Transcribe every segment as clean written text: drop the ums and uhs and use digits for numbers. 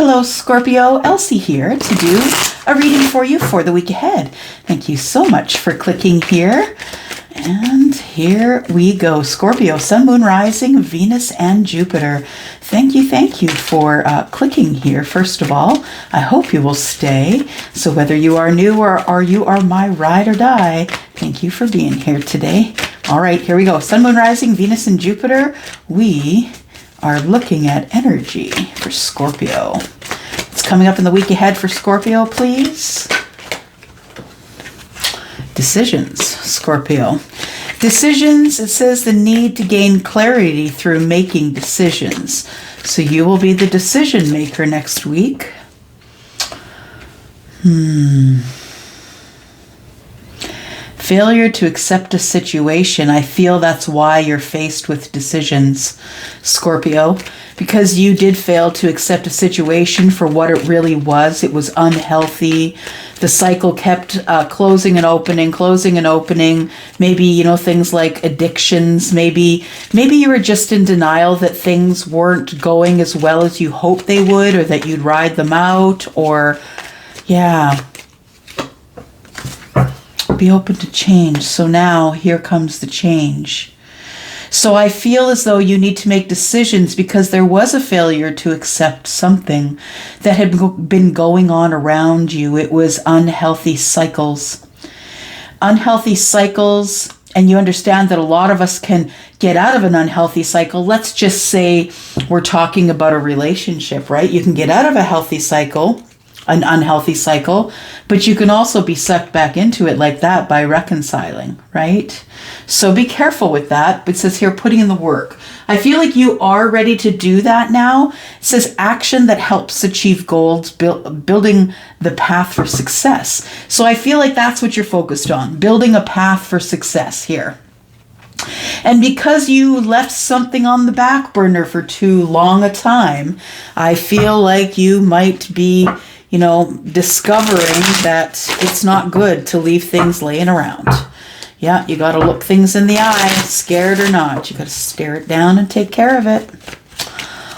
Hello, Scorpio. Elsie here to do a reading for you for the week ahead. Thank you so much for clicking here. And here we go. Scorpio, Sun, Moon, Rising, Venus, and Jupiter. Thank you for clicking here, first of all. I hope you will stay. So whether you are new or you are my ride or die, thank you for being here today. All right, here we go. Sun, Moon, Rising, Venus, and Jupiter. We are looking at energy for Scorpio. What's coming up in the week ahead for Scorpio, please? Decisions, Scorpio. Decisions, it says the need to gain clarity through making decisions. So you will be the decision maker next week. Failure to accept a situation. I feel that's why you're faced with decisions, Scorpio, because you did fail to accept a situation for what it really was. It was unhealthy. The cycle kept closing and opening. Maybe, things like addictions. Maybe you were just in denial that things weren't going as well as you hoped they would, or that you'd ride them out, or yeah. Be open to change. So now here comes the change. So I feel as though you need to make decisions because there was a failure to accept something that had been going on around you. It was unhealthy cycles. Unhealthy cycles, and you understand that a lot of us can get out of an unhealthy cycle. Let's just say we're talking about a relationship, right? You can get out of a healthy cycle, an unhealthy cycle, but you can also be sucked back into it like that by reconciling, right? So be careful with that. It says here, putting in the work. I feel like you are ready to do that now. It says action that helps achieve goals, building the path for success. So I feel like that's what you're focused on, building a path for success here. And because you left something on the back burner for too long a time, I feel like you might be discovering that it's not good to leave things laying around. Yeah, you got to look things in the eye, scared or not. You got to stare it down and take care of it.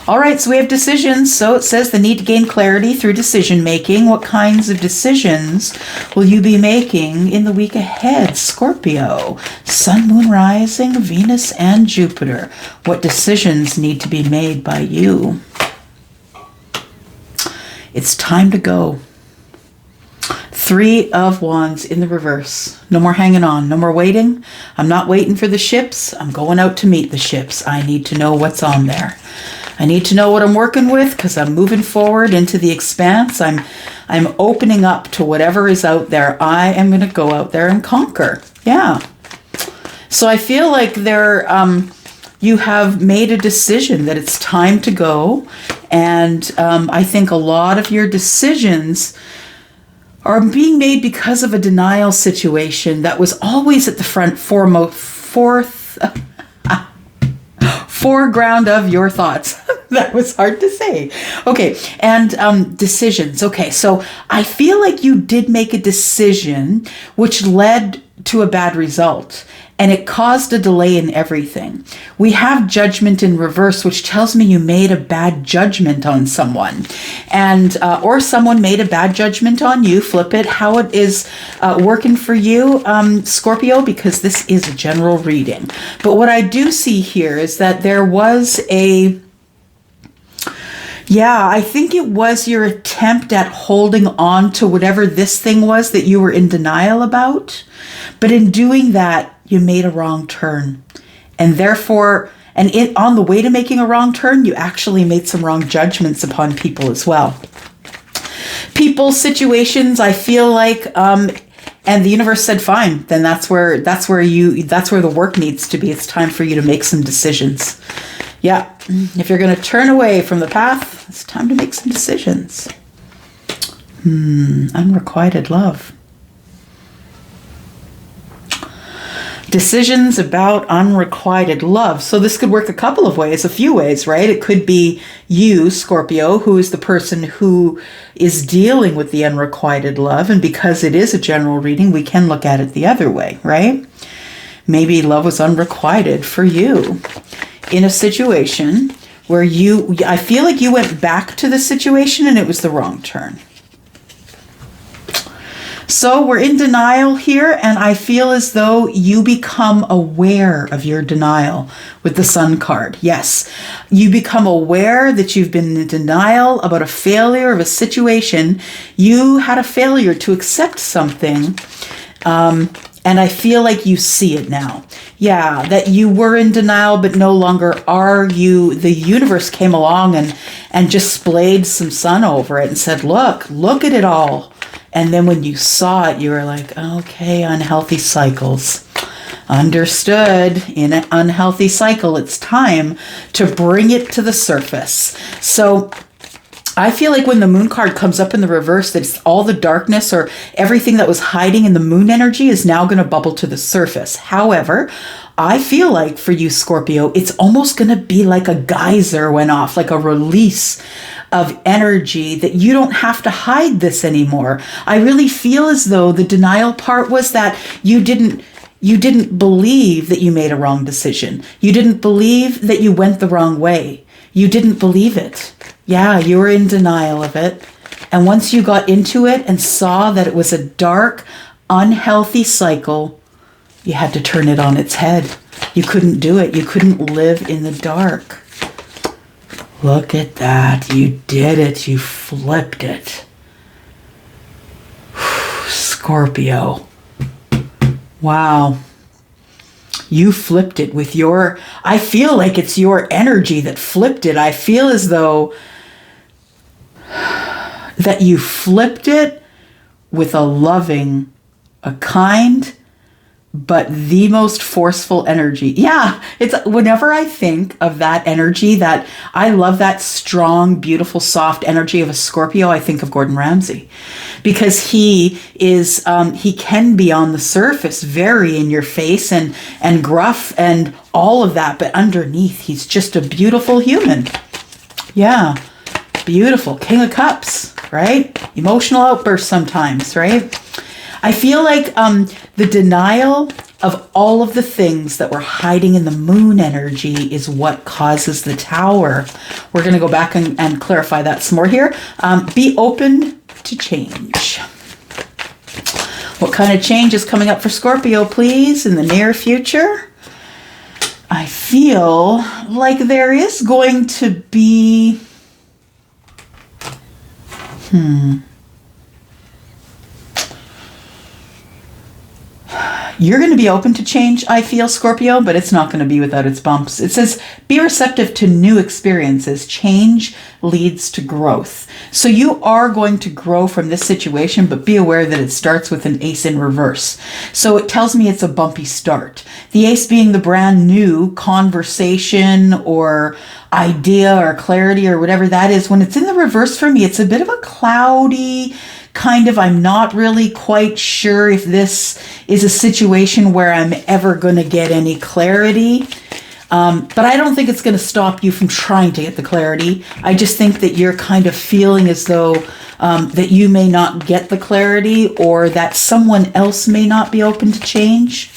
All right, so we have decisions. So it says the need to gain clarity through decision making. What kinds of decisions will you be making in the week ahead, Scorpio? Sun, Moon, Rising, Venus, and Jupiter. What decisions need to be made by you? It's time to go. 3 of Wands in the reverse. No more hanging on. No more waiting. I'm not waiting for the ships. I'm going out to meet the ships. I need to know what's on there. I need to know what I'm working with because I'm moving forward into the expanse. I'm opening up to whatever is out there. I am going to go out there and conquer. Yeah. So I feel like you have made a decision that it's time to go. And I think a lot of your decisions are being made because of a denial situation that was always at the foreground of your thoughts. That was hard to say. Okay, and decisions. Okay, so I feel like you did make a decision which led to a bad result, and it caused a delay in everything. We have judgment in reverse, which tells me you made a bad judgment on someone, and or someone made a bad judgment on you. Flip it, how it is working for you, Scorpio, because this is a general reading. But what I do see here is that there was I think it was your attempt at holding on to whatever this thing was that you were in denial about. But in doing that, you made a wrong turn. And therefore, on the way to making a wrong turn, you actually made some wrong judgments upon people as well. People, situations, I feel like, and the universe said, fine, then that's where the work needs to be. It's time for you to make some decisions. Yeah, if you're going to turn away from the path, it's time to make some decisions. Unrequited love. Decisions about unrequited love. So this could work a couple of ways, a few ways, right? It could be you, Scorpio, who is the person who is dealing with the unrequited love. And because it is a general reading, we can look at it the other way, right? Maybe love was unrequited for you in a situation where I feel like you went back to the situation and it was the wrong turn. So we're in denial here, and I feel as though you become aware of your denial with the Sun card. Yes, you become aware that you've been in denial about a failure of a situation. You had a failure to accept something, and I feel like you see it now. Yeah, that you were in denial, but no longer are you. The universe came along and just splayed some sun over it and said, look at it all. And then when you saw it, you were like, okay, unhealthy cycles. Understood. In an unhealthy cycle, it's time to bring it to the surface. So I feel like when the moon card comes up in the reverse, that it's all the darkness or everything that was hiding in the moon energy is now going to bubble to the surface. However, I feel like for you, Scorpio, it's almost going to be like a geyser went off, like a release of energy that you don't have to hide this anymore. I really feel as though the denial part was that you didn't believe that you made a wrong decision. You didn't believe that you went the wrong way. You didn't believe it. Yeah, you were in denial of it. And once you got into it and saw that it was a dark, unhealthy cycle, you had to turn it on its head. You couldn't do it. You couldn't live in the dark. Look at that. You did it. You flipped it. Scorpio. Wow. You flipped it with your... I feel like it's your energy that flipped it. I feel as though that you flipped it with a loving, a kind, but the most forceful energy. Yeah, it's whenever I think of that energy, that I love that strong, beautiful, soft energy of a Scorpio, I think of Gordon Ramsay, because he is, he can be on the surface very in your face and gruff and all of that, but underneath he's just a beautiful human. Yeah, beautiful. King of Cups, right? Emotional outbursts sometimes, right? I feel like the denial of all of the things that were hiding in the moon energy is what causes the Tower. We're going to go back and clarify that some more here. Be open to change. What kind of change is coming up for Scorpio, please, in the near future? I feel like there is going to be... You're going to be open to change, I feel, Scorpio, but it's not going to be without its bumps. It says, be receptive to new experiences. Change leads to growth. So you are going to grow from this situation, but be aware that it starts with an ace in reverse. So it tells me it's a bumpy start. The ace being the brand new conversation or idea or clarity or whatever that is. When it's in the reverse for me, it's a bit of a cloudy kind of, I'm not really quite sure if this is a situation where I'm ever going to get any clarity. But I don't think it's going to stop you from trying to get the clarity. I just think that you're kind of feeling as though that you may not get the clarity, or that someone else may not be open to change.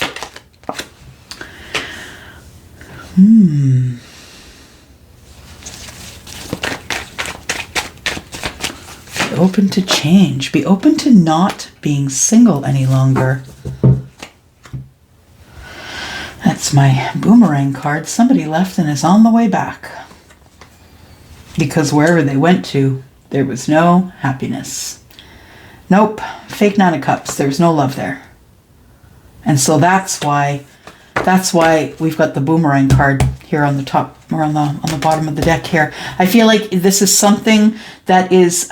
Be open to change. Be open to not being single any longer. That's my boomerang card. Somebody left and is on the way back. Because wherever they went to, there was no happiness. Nope. Fake Nine of Cups. There was no love there. And so that's why we've got the boomerang card here on the top, or on the bottom of the deck here. I feel like this is something that is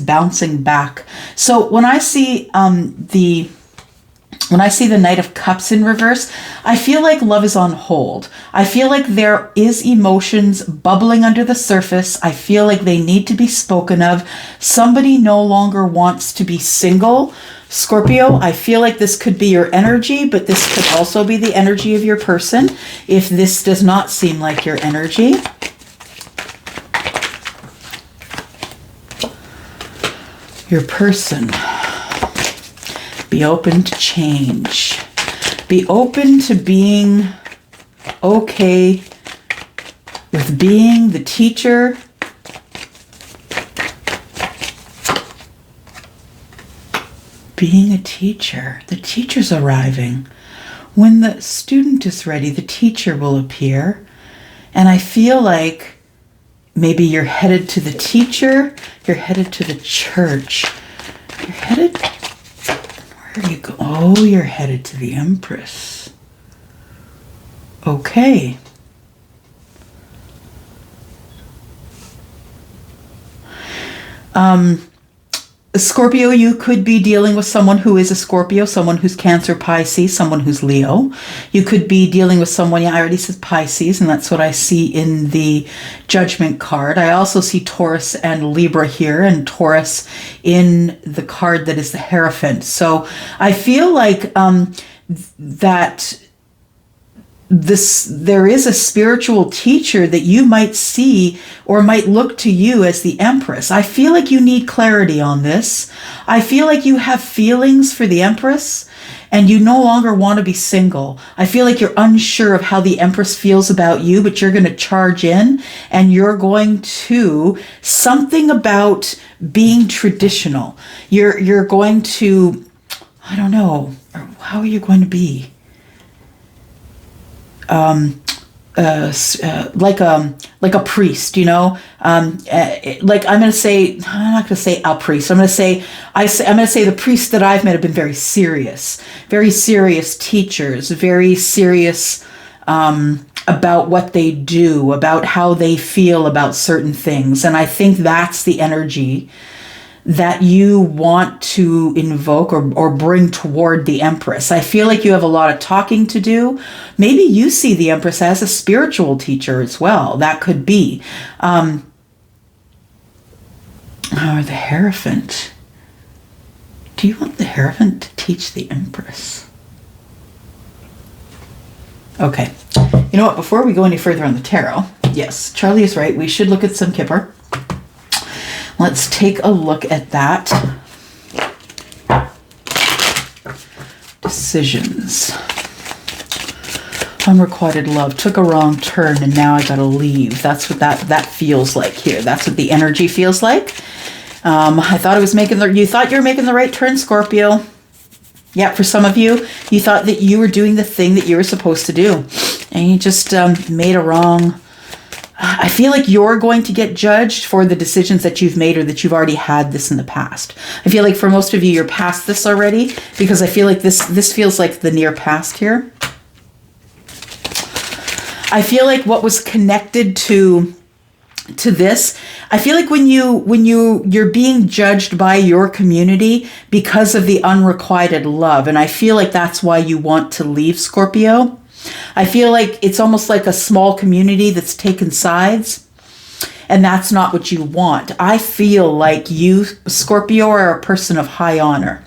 bouncing back. So when I see the Knight of Cups in reverse, I feel like love is on hold. I feel like there is emotions bubbling under the surface. I feel like they need to be spoken of. Somebody no longer wants to be single. Scorpio, I feel like this could be your energy, but this could also be the energy of your person if this does not seem like your energy. Your person. Be open to change. Be open to being okay with being the teacher. Being a teacher. The teacher's arriving. When the student is ready, the teacher will appear. And I feel like maybe you're headed to the teacher, you're headed to the church. You're headed, where do you go? Oh, you're headed to the Empress. Okay. Scorpio, you could be dealing with someone who is a Scorpio, someone who's Cancer, Pisces, someone who's Leo. You could be dealing with someone, I already said Pisces, and that's what I see in the Judgment card. I also see Taurus and Libra here, and Taurus in the card that is the Hierophant. So I feel like that there is a spiritual teacher that you might see or might look to you as the Empress. I feel like you need clarity on this. I feel like you have feelings for the Empress and you no longer want to be single. I feel like you're unsure of how the Empress feels about you, but you're going to charge in and you're going to something about being traditional. You're going to, I don't know, how are you going to be? Like a priest, you know, like I'm not going to say a priest. I'm going to say the priests that I've met have been very serious teachers, very serious, about what they do, about how they feel about certain things. And I think that's the energy that you want to invoke or bring toward the Empress. I feel like you have a lot of talking to do. Maybe you see the Empress as a spiritual teacher as well. That could be. Or the Hierophant. Do you want the Hierophant to teach the Empress? Okay. You know what? Before we go any further on the tarot, yes, Charlie is right. We should look at some Kippur. Let's take a look at that. Decisions. Unrequited love. Took a wrong turn and now I gotta leave. That's what that feels like here. That's what the energy feels like. I thought I was you thought you were making the right turn, Scorpio. Yeah, for some of you, you thought that you were doing the thing that you were supposed to do. And you just made a wrong. I feel like you're going to get judged for the decisions that you've made or that you've already had this in the past. I feel like for most of you, you're past this already because I feel like this feels like the near past here. I feel like what was connected to this, I feel like when you're being judged by your community because of the unrequited love, and I feel like that's why you want to leave, Scorpio. I feel like it's almost like a small community that's taken sides, and that's not what you want. I feel like you, Scorpio, are a person of high honor,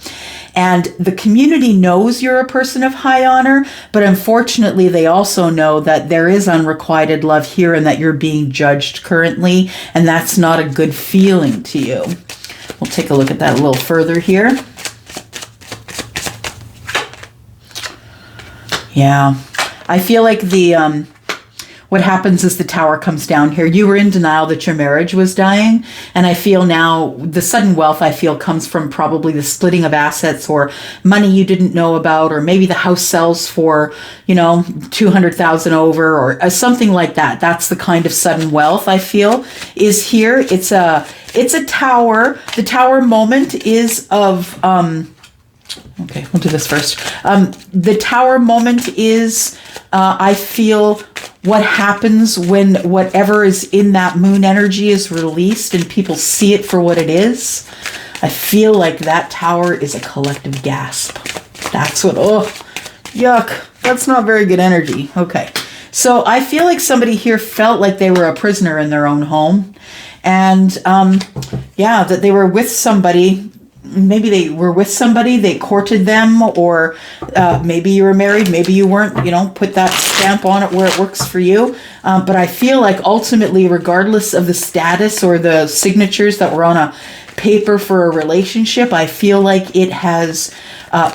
and the community knows you're a person of high honor, but unfortunately they also know that there is unrequited love here and that you're being judged currently, and that's not a good feeling to you. We'll take a look at that a little further here. Yeah. I feel like what happens is the Tower comes down here. You were in denial that your marriage was dying. And I feel now the sudden wealth I feel comes from probably the splitting of assets or money you didn't know about, or maybe the house sells for, 200,000 over or something like that. That's the kind of sudden wealth I feel is here. It's a tower. The Tower moment is of, okay, we'll do this first. The Tower moment is, I feel, what happens when whatever is in that moon energy is released and people see it for what it is. I feel like that Tower is a collective gasp. That's what, oh, yuck. That's not very good energy. Okay. So I feel like somebody here felt like they were a prisoner in their own home. And, that they were with somebody. Maybe they were with somebody, they courted them, or maybe you were married, maybe you weren't, put that stamp on it where it works for you. But I feel like ultimately, regardless of the status or the signatures that were on a paper for a relationship. I feel like it has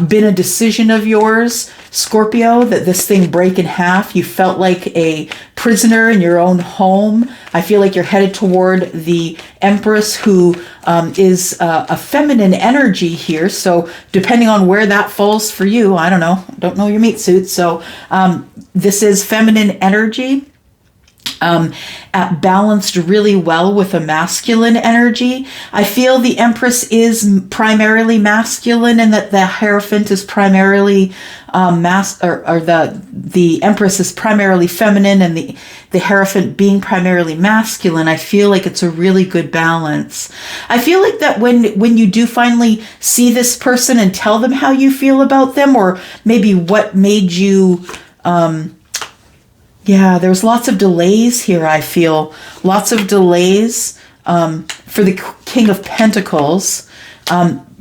been a decision of yours, Scorpio, that this thing break in half. You felt like a prisoner in your own home. I feel like you're headed toward the Empress, who is a feminine energy here. So depending on where that falls for you, I don't know your meat suit. So this is feminine energy. Balanced really well with a masculine energy. I feel the Empress is primarily masculine, and that the Hierophant is primarily the Empress is primarily feminine, and the Hierophant being primarily masculine. I feel like it's a really good balance. I feel like that when you do finally see this person and tell them how you feel about them, or maybe what made you there's lots of delays here. I feel lots of delays for the King of Pentacles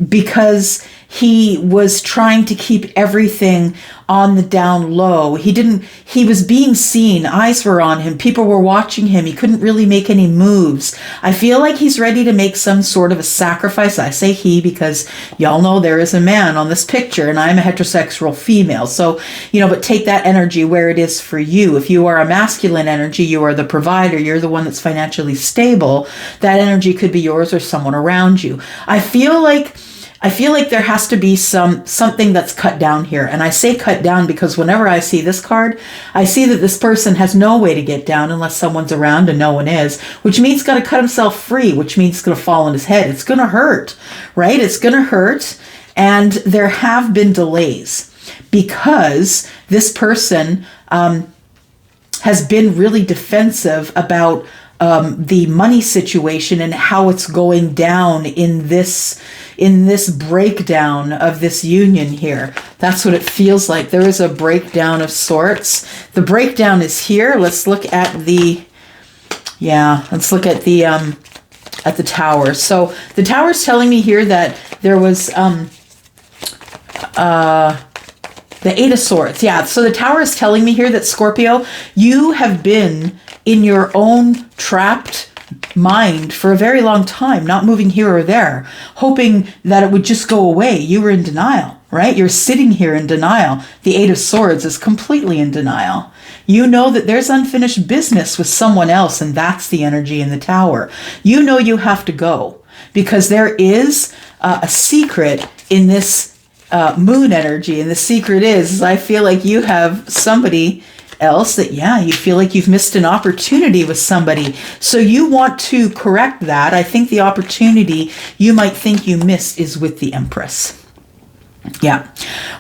because he was trying to keep everything on the down low. He was being seen. Eyes were on him. People were watching him. He couldn't really make any moves. I feel like he's ready to make some sort of a sacrifice. I say he because y'all know there is a man on this picture, and I'm a heterosexual female. So, but take that energy where it is for you. If you are a masculine energy, you are the provider. You're the one that's financially stable. That energy could be yours or someone around you. I feel like there has to be something that's cut down here. And I say cut down because whenever I see this card, I see that this person has no way to get down unless someone's around, and no one is, which means he's got to cut himself free, which means it's going to fall on his head. It's going to hurt, right? It's going to hurt. And there have been delays because this person has been really defensive about the money situation and how it's going down in this breakdown of this union here. That's what it feels like. There is a breakdown of sorts. The breakdown is here. Let's look at the Tower. So the Tower is telling me here that there was the Eight of Swords. Yeah, so the Tower is telling me here that, Scorpio, you have been in your own trapped mind for a very long time, not moving here or there, hoping that it would just go away. You were in denial, right? You're sitting here in denial. The Eight of Swords is completely in denial. You know that there's unfinished business with someone else, and that's the energy in the Tower. You know you have to go because there is a secret in this moon energy, and the secret is I feel like you have somebody else that, you feel like you've missed an opportunity with somebody. So you want to correct that. I think the opportunity you might think you missed is with the Empress. Yeah.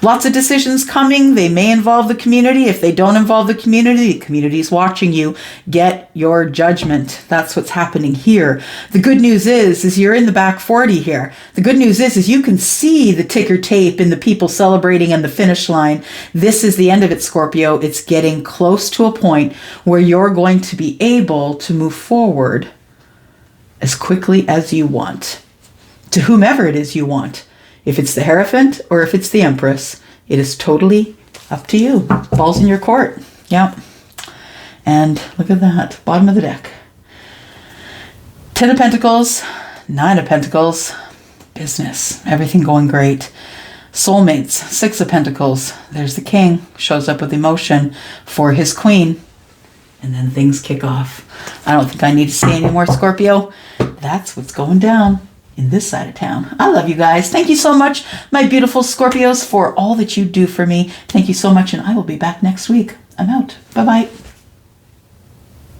Lots of decisions coming. They may involve the community. If they don't involve the community is watching you. Get your judgment. That's what's happening here. The good news is you're in the back 40 here. The good news is you can see the ticker tape and the people celebrating and the finish line. This is the end of it, Scorpio. It's getting close to a point where you're going to be able to move forward as quickly as you want to whomever it is you want. If it's the Hierophant or if it's the Empress, it is totally up to you. Ball's in your court. Yeah. And look at that. Bottom of the deck. 10 of Pentacles, 9 of Pentacles, business. Everything going great. Soulmates, 6 of Pentacles. There's the King. Shows up with emotion for his Queen. And then things kick off. I don't think I need to say any more, Scorpio. That's what's going down in this side of town. I love you guys. Thank you so much, my beautiful Scorpios, for all that you do for me. Thank you so much, and I will be back next week. I'm out. Bye-bye.